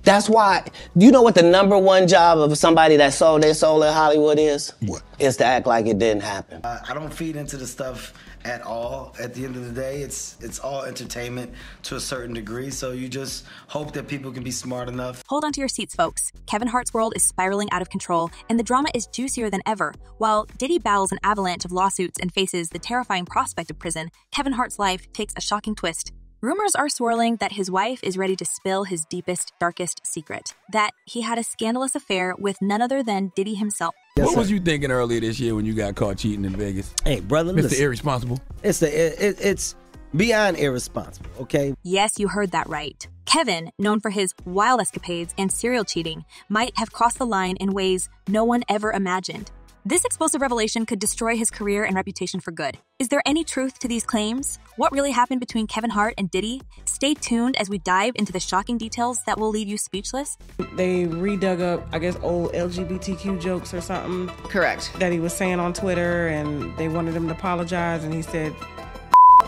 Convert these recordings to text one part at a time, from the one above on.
That's why, you know what the #1 job of somebody that sold their soul in Hollywood is? What? Is to act like it didn't happen. I don't feed into the stuff at all. At the end of the day, it's all entertainment to a certain degree, so you just hope that people can be smart enough. Hold on to your seats, folks. Kevin Hart's world is spiraling out of control, and the drama is juicier than ever. While Diddy battles an avalanche of lawsuits and faces the terrifying prospect of prison, Kevin Hart's life takes a shocking twist. Rumors are swirling that his wife is ready to spill his deepest, darkest secret. That he had a scandalous affair with none other than Diddy himself. What was you thinking earlier this year when you got caught cheating in Vegas? Hey, brother, Mr. listen. Irresponsible. It's beyond irresponsible, okay? Yes, you heard that right. Kevin, known for his wild escapades and serial cheating, might have crossed the line in ways no one ever imagined. This explosive revelation could destroy his career and reputation for good. Is there any truth to these claims? What really happened between Kevin Hart and Diddy? Stay tuned as we dive into the shocking details that will leave you speechless. They redug up, I guess, old LGBTQ jokes or something. Correct. That he was saying on Twitter, and they wanted him to apologize, and he said,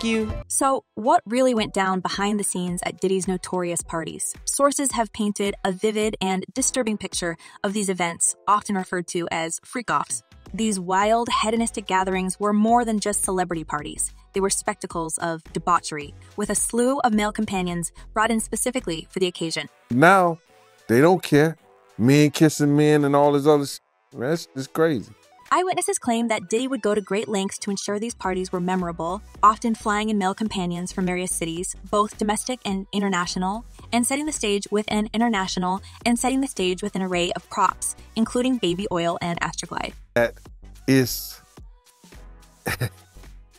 you. So, what really went down behind the scenes at Diddy's notorious parties? Sources have painted a vivid and disturbing picture of these events, often referred to as freak-offs. These wild, hedonistic gatherings were more than just celebrity parties. They were spectacles of debauchery, with a slew of male companions brought in specifically for the occasion. Now, they don't care. Men kissing men and all this other shit. That's just crazy. Eyewitnesses claim that Diddy would go to great lengths to ensure these parties were memorable, often flying in male companions from various cities, both domestic and international, and setting the stage with an array of props, including baby oil and Astroglide. That is...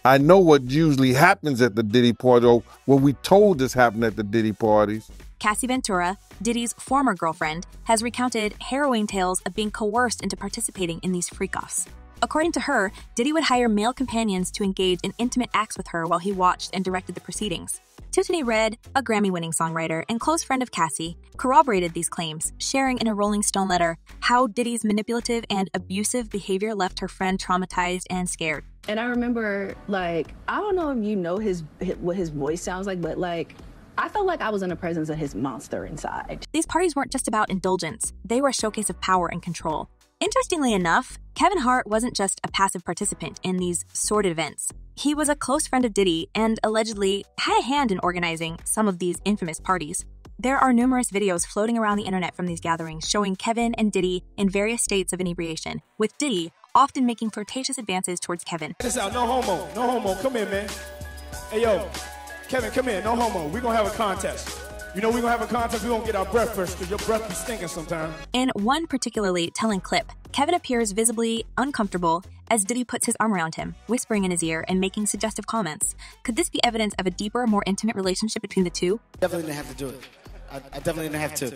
I know what usually happens at the Diddy party, or what we told us happened at the Diddy parties. Cassie Ventura, Diddy's former girlfriend, has recounted harrowing tales of being coerced into participating in these freak-offs. According to her, Diddy would hire male companions to engage in intimate acts with her while he watched and directed the proceedings. Tiffany Red, a Grammy-winning songwriter and close friend of Cassie, corroborated these claims, sharing in a Rolling Stone letter how Diddy's manipulative and abusive behavior left her friend traumatized and scared. And I remember, I don't know if you know what his voice sounds like, but I felt like I was in the presence of his monster inside. These parties weren't just about indulgence. They were a showcase of power and control. Interestingly enough, Kevin Hart wasn't just a passive participant in these sordid events. He was a close friend of Diddy and allegedly had a hand in organizing some of these infamous parties. There are numerous videos floating around the internet from these gatherings showing Kevin and Diddy in various states of inebriation, with Diddy often making flirtatious advances towards Kevin. Check this out, no homo, come here, man. Hey, yo. Kevin, come here, no homo. We're gonna have a contest. You know we're gonna have a contest, we're gonna get our breath first, because your breath be stinking sometimes. In one particularly telling clip, Kevin appears visibly uncomfortable as Diddy puts his arm around him, whispering in his ear and making suggestive comments. Could this be evidence of a deeper, more intimate relationship between the two? Definitely didn't have to do it. I definitely didn't have to.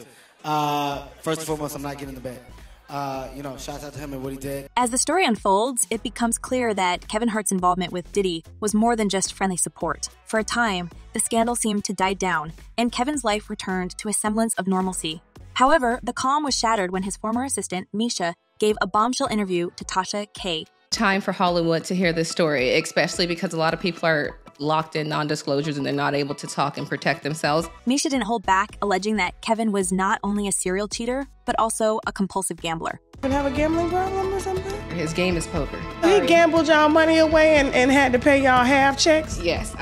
First and foremost, I'm not getting in the bed. Shout out to him and what he did. As the story unfolds, it becomes clear that Kevin Hart's involvement with Diddy was more than just friendly support. For a time, the scandal seemed to die down, and Kevin's life returned to a semblance of normalcy. However, the calm was shattered when his former assistant, Misha, gave a bombshell interview to Tasha K. Time for Hollywood to hear this story, especially because a lot of people are locked in non-disclosures and they're not able to talk and protect themselves. Misha didn't hold back, alleging that Kevin was not only a serial cheater, but also a compulsive gambler. Could have a gambling problem or something? His game is poker. He gambled y'all money away and had to pay y'all half checks? Yes,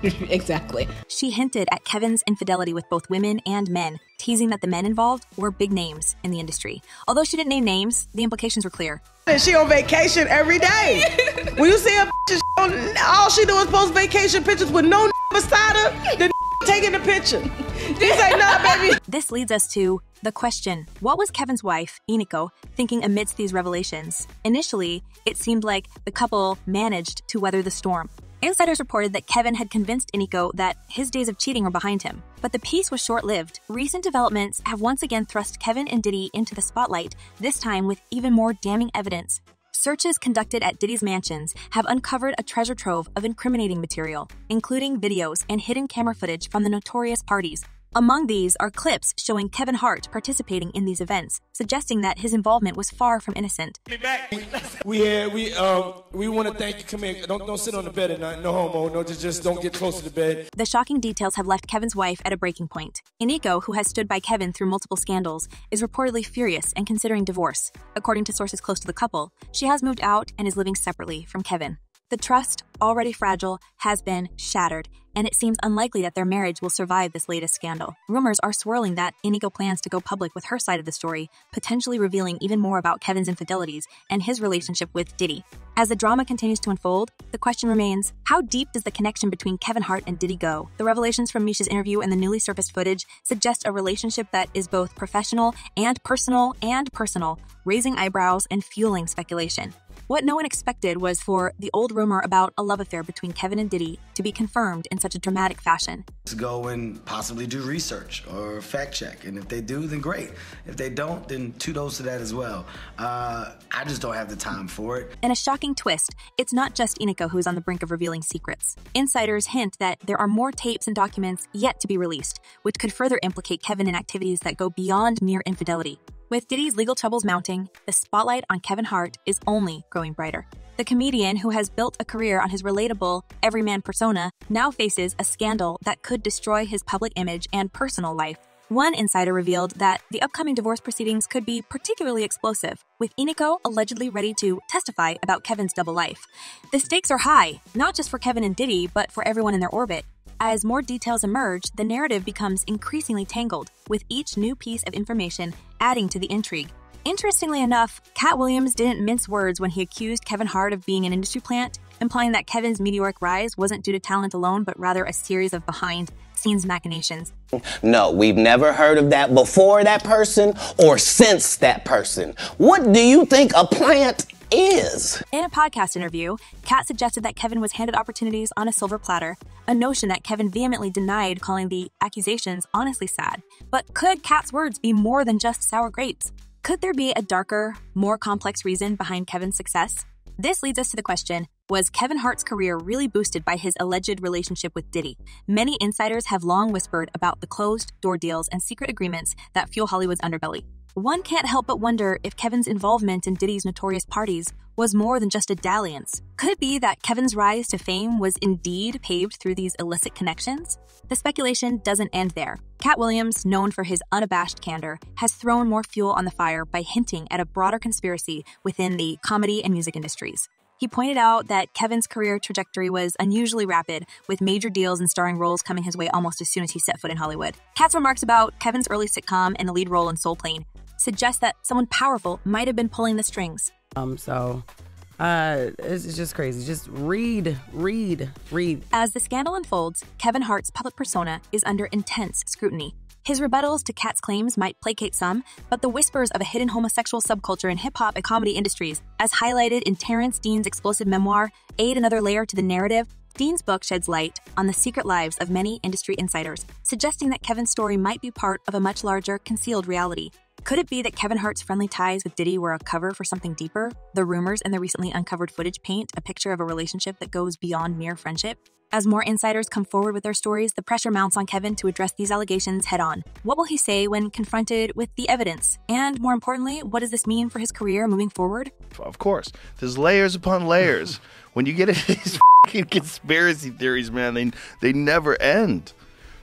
exactly. She hinted at Kevin's infidelity with both women and men, teasing that the men involved were big names in the industry. Although she didn't name names, the implications were clear. She on vacation every day. When you see her, all she do is post vacation pictures with no beside her, the taking the picture. He's like, nah, baby. This leads us to the question, what was Kevin's wife, Iniko, thinking amidst these revelations? Initially, it seemed like the couple managed to weather the storm. Insiders reported that Kevin had convinced Iniko that his days of cheating were behind him. But the peace was short-lived. Recent developments have once again thrust Kevin and Diddy into the spotlight, this time with even more damning evidence. Searches conducted at Diddy's mansions have uncovered a treasure trove of incriminating material, including videos and hidden camera footage from the notorious parties. Among these are clips showing Kevin Hart participating in these events, suggesting that his involvement was far from innocent. We want to thank you. Come here. Don't sit on the bed at night. No homo. No, just don't get close to the bed. The shocking details have left Kevin's wife at a breaking point. Iniko, who has stood by Kevin through multiple scandals, is reportedly furious and considering divorce. According to sources close to the couple, she has moved out and is living separately from Kevin. The trust, already fragile, has been shattered, and it seems unlikely that their marriage will survive this latest scandal. Rumors are swirling that Iniko plans to go public with her side of the story, potentially revealing even more about Kevin's infidelities and his relationship with Diddy. As the drama continues to unfold, the question remains, how deep does the connection between Kevin Hart and Diddy go? The revelations from Misha's interview and the newly surfaced footage suggest a relationship that is both professional and personal, raising eyebrows and fueling speculation. What no one expected was for the old rumor about a love affair between Kevin and Diddy to be confirmed in such a dramatic fashion. Let's go and possibly do research or fact check, and if they do, then great. If they don't, then kudos to that as well. I just don't have the time for it. In a shocking twist, it's not just Iniko who's on the brink of revealing secrets. Insiders hint that there are more tapes and documents yet to be released, which could further implicate Kevin in activities that go beyond mere infidelity. With Diddy's legal troubles mounting, the spotlight on Kevin Hart is only growing brighter. The comedian, who has built a career on his relatable, everyman persona, now faces a scandal that could destroy his public image and personal life. One insider revealed that the upcoming divorce proceedings could be particularly explosive, with Iniko allegedly ready to testify about Kevin's double life. The stakes are high, not just for Kevin and Diddy, but for everyone in their orbit. As more details emerge, the narrative becomes increasingly tangled, with each new piece of information adding to the intrigue. Interestingly enough, Cat Williams didn't mince words when he accused Kevin Hart of being an industry plant, implying that Kevin's meteoric rise wasn't due to talent alone, but rather a series of behind-scenes machinations. No, we've never heard of that before that person or since that person. What do you think a plant is? In a podcast interview, Kat suggested that Kevin was handed opportunities on a silver platter, a notion that Kevin vehemently denied, calling the accusations honestly sad. But could Kat's words be more than just sour grapes? Could there be a darker, more complex reason behind Kevin's success? This leads us to the question, was Kevin Hart's career really boosted by his alleged relationship with Diddy? Many insiders have long whispered about the closed-door deals and secret agreements that fuel Hollywood's underbelly. One can't help but wonder if Kevin's involvement in Diddy's notorious parties was more than just a dalliance. Could it be that Kevin's rise to fame was indeed paved through these illicit connections? The speculation doesn't end there. Cat Williams, known for his unabashed candor, has thrown more fuel on the fire by hinting at a broader conspiracy within the comedy and music industries. He pointed out that Kevin's career trajectory was unusually rapid, with major deals and starring roles coming his way almost as soon as he set foot in Hollywood. Cat's remarks about Kevin's early sitcom and the lead role in Soul Plane suggest that someone powerful might have been pulling the strings. It's just crazy. Just read. As the scandal unfolds, Kevin Hart's public persona is under intense scrutiny. His rebuttals to Kat's claims might placate some, but the whispers of a hidden homosexual subculture in hip-hop and comedy industries, as highlighted in Terrence Dean's explosive memoir, add another layer to the narrative. Dean's book sheds light on the secret lives of many industry insiders, suggesting that Kevin's story might be part of a much larger, concealed reality. Could it be that Kevin Hart's friendly ties with Diddy were a cover for something deeper? The rumors and the recently uncovered footage paint a picture of a relationship that goes beyond mere friendship. As more insiders come forward with their stories, the pressure mounts on Kevin to address these allegations head-on. What will he say when confronted with the evidence? And more importantly, what does this mean for his career moving forward? Of course. There's layers upon layers. When you get into these fucking conspiracy theories, man, they never end.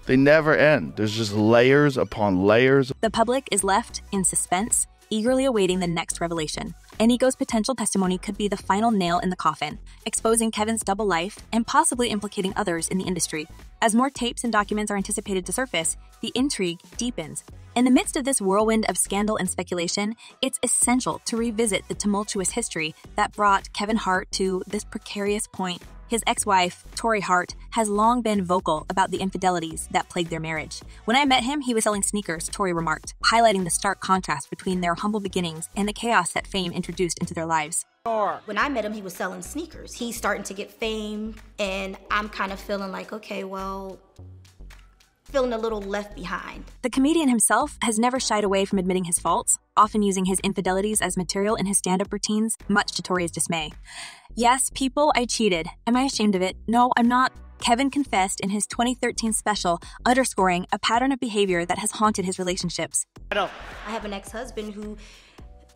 They never end. There's just layers upon layers. The public is left in suspense, eagerly awaiting the next revelation. Iniko's potential testimony could be the final nail in the coffin, exposing Kevin's double life and possibly implicating others in the industry. As more tapes and documents are anticipated to surface, the intrigue deepens. In the midst of this whirlwind of scandal and speculation, it's essential to revisit the tumultuous history that brought Kevin Hart to this precarious point. His ex-wife, Tori Hart, has long been vocal about the infidelities that plagued their marriage. When I met him, he was selling sneakers, Tori remarked, highlighting the stark contrast between their humble beginnings and the chaos that fame introduced into their lives. When I met him, he was selling sneakers. He's starting to get fame, and I'm kind of feeling like, okay, well, feeling a little left behind. The comedian himself has never shied away from admitting his faults, often using his infidelities as material in his stand-up routines, much to Tori's dismay. Yes, people, I cheated. Am I ashamed of it? No, I'm not. Kevin confessed in his 2013 special, underscoring a pattern of behavior that has haunted his relationships. I have an ex-husband who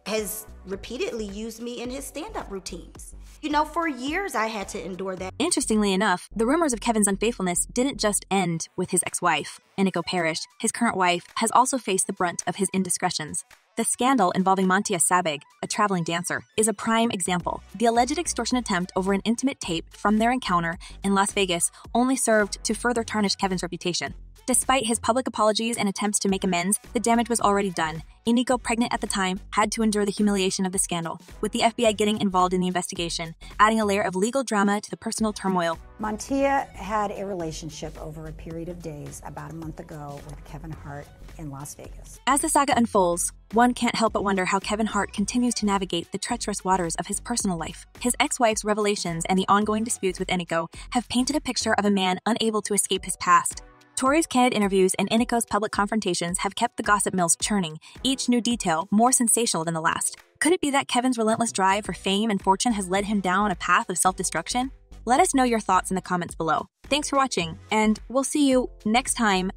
has repeatedly used me in his stand-up routines. You know, for years I had to endure that. Interestingly enough, the rumors of Kevin's unfaithfulness didn't just end with his ex-wife, Iniko Parrish. His current wife has also faced the brunt of his indiscretions. The scandal involving Mantia Sabeg, a traveling dancer, is a prime example. The alleged extortion attempt over an intimate tape from their encounter in Las Vegas only served to further tarnish Kevin's reputation. Despite his public apologies and attempts to make amends, the damage was already done. Iniko, pregnant at the time, had to endure the humiliation of the scandal, with the FBI getting involved in the investigation, adding a layer of legal drama to the personal turmoil. Mantia had a relationship over a period of days about a month ago with Kevin Hart in Las Vegas. As the saga unfolds, one can't help but wonder how Kevin Hart continues to navigate the treacherous waters of his personal life. His ex-wife's revelations and the ongoing disputes with Iniko have painted a picture of a man unable to escape his past. Tori's candid interviews and Iniko's public confrontations have kept the gossip mills churning, each new detail more sensational than the last. Could it be that Kevin's relentless drive for fame and fortune has led him down a path of self-destruction? Let us know your thoughts in the comments below. Thanks for watching, and we'll see you next time